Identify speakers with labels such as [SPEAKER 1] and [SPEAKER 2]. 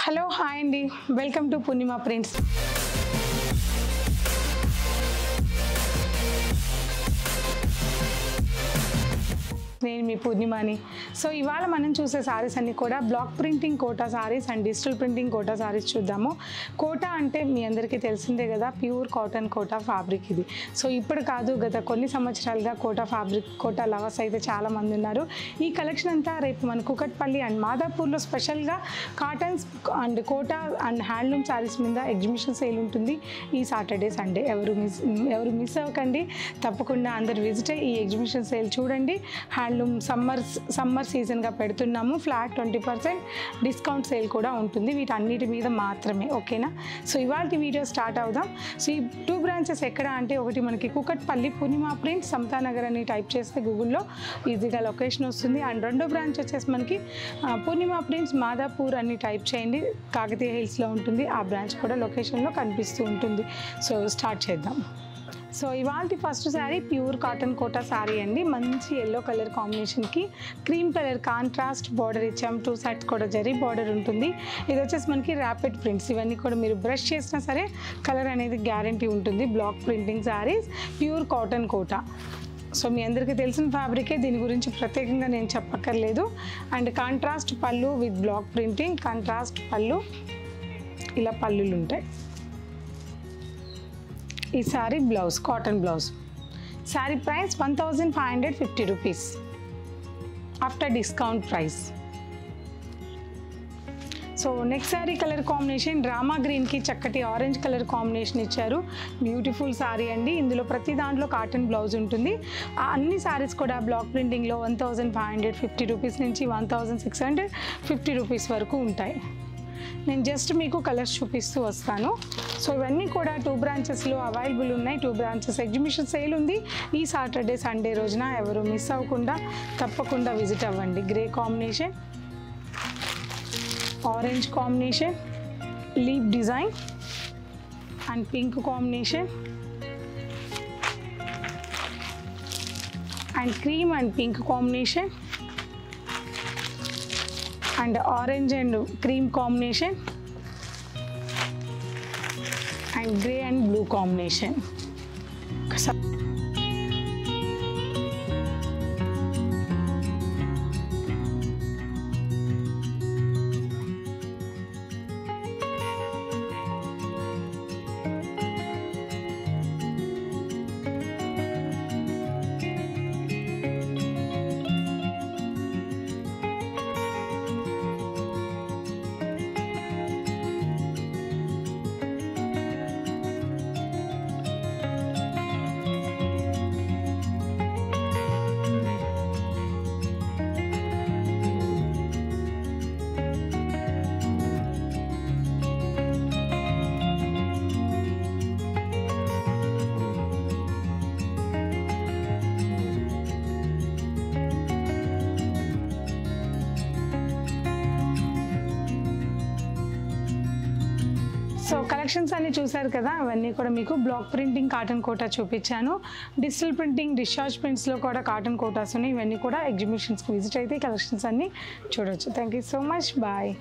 [SPEAKER 1] Hello hi అండి, welcome to Purnima prints. నేను మీ పూర్ణిమని. So ఇవాళ మనం చూసే సారీస్ అన్నీ కూడా block printing Kota saris and digital printing Kota saris చూద్దాము. కోటా అంటే మీ అందరికీ తెలిసిందే కదా, ప్యూర్ కాటన్ కోటా ఫ్యాబ్రిక్ ఇది. సో ఇప్పుడు కాదు, గత కొన్ని సంవత్సరాలుగా కోటా ఫ్యాబ్రిక్ కోటా లవర్స్ అయితే చాలామంది ఉన్నారు. ఈ కలెక్షన్ అంతా రేపు మన కుకట్పల్లి అండ్ మాదాపూర్లో స్పెషల్గా cottons and Kota and handloom saris మీద ఎగ్జిబిషన్ సేల్ ఉంటుంది ఈ సాటర్డే సండే. ఎవరు మిస్ అవ్వకండి, తప్పకుండా అందరు విజిట్ అయ్యి ఈ ఎగ్జిబిషన్ సేల్ చూడండి. హ్యాండ్లూమ్ సమ్మర్ సీజన్గా పెడుతున్నాము. ఫ్లాట్ 20% డిస్కౌంట్ సేల్ కూడా ఉంటుంది వీటన్నిటి మీద మాత్రమే, ఓకేనా? సో ఇవాళ వీడియో స్టార్ట్ అవుదాం. సో ఈ 2 బ్రాంచెస్ ఎక్కడ అంటే, ఒకటి మనకి కుకట్పల్లి పూర్ణిమ ప్రింట్స్ సమతానగర్ అని టైప్ చేస్తే గూగుల్లో ఈజీగా లొకేషన్ వస్తుంది. అండ్ రెండో బ్రాంచ్ వచ్చేసి మనకి పూర్ణిమ ప్రింట్స్ మాదాపూర్ అని టైప్ చేయండి, కాకతీయ హిల్స్లో ఉంటుంది. ఆ బ్రాంచ్ కూడా లొకేషన్లో కనిపిస్తూ ఉంటుంది. సో స్టార్ట్ చేద్దాం. సో ఇవాళ first sari pure cotton Kota sari అండి. మంచి ఎల్లో కలర్ కాంబినేషన్కి క్రీమ్ కలర్ కాంట్రాస్ట్ బార్డర్ ఇచ్చాం. 2 సైడ్స్ కూడా జరీ బార్డర్ ఉంటుంది. ఇది వచ్చేసి మనకి ర్యాపిడ్ ప్రింట్స్. ఇవన్నీ కూడా మీరు బ్రష్ చేసినా సరే కలర్ అనేది గ్యారంటీ ఉంటుంది. Block printing saris, pure cotton Kota. So మీ అందరికీ తెలిసిన ఫ్యాబ్రికే, దీని గురించి ప్రత్యేకంగా నేను చెప్పక్కర్లేదు. And contrast pallu with block printing, contrast pallu, ఇలా పళ్ళులు ఉంటాయి. ఈ sari blouse, cotton blouse. Sari price 1550 rupees after discount price. So next sari colour combination Rama గ్రీన్కి చక్కటి ఆరెంజ్ కలర్ కాంబినేషన్ ఇచ్చారు. బ్యూటిఫుల్ శారీ అండి. ఇందులో ప్రతి దాంట్లో కాటన్ బ్లౌజ్ ఉంటుంది. అన్ని శారీస్ కూడా బ్లాక్ ప్రింటింగ్లో 1550 రూపీస్ నుంచి 1650 రూపీస్ వరకు ఉంటాయి. నేను జస్ట్ మీకు కలర్స్ చూపిస్తూ వస్తాను. సో ఇవన్నీ కూడా 2 బ్రాంచెస్లో అవైలబుల్ ఉన్నాయి. 2 బ్రాంచెస్ ఎగ్జిబిషన్ సేల్ ఉంది ఈ సాటర్డే సండే రోజున. ఎవరు మిస్ అవ్వకుండా తప్పకుండా విజిట్ అవ్వండి. Grey combination, orange combination, leap design and pink combination and cream and pink combination and orange and cream combination and grey and blue combination. So collections అన్ని చూసారు కదా, అవన్నీ కూడా మీకు బ్లాక్ ప్రింటింగ్ కాటన్ కోటా చూపించాను. Digital printing discharge ప్రింట్స్లో కూడా cotton Kotas ఉన్నాయి. ఇవన్నీ కూడా ఎగ్జిబిషన్స్కి విజిట్ అయితే కలెక్షన్స్ అన్నీ చూడవచ్చు. Thank you so much, bye.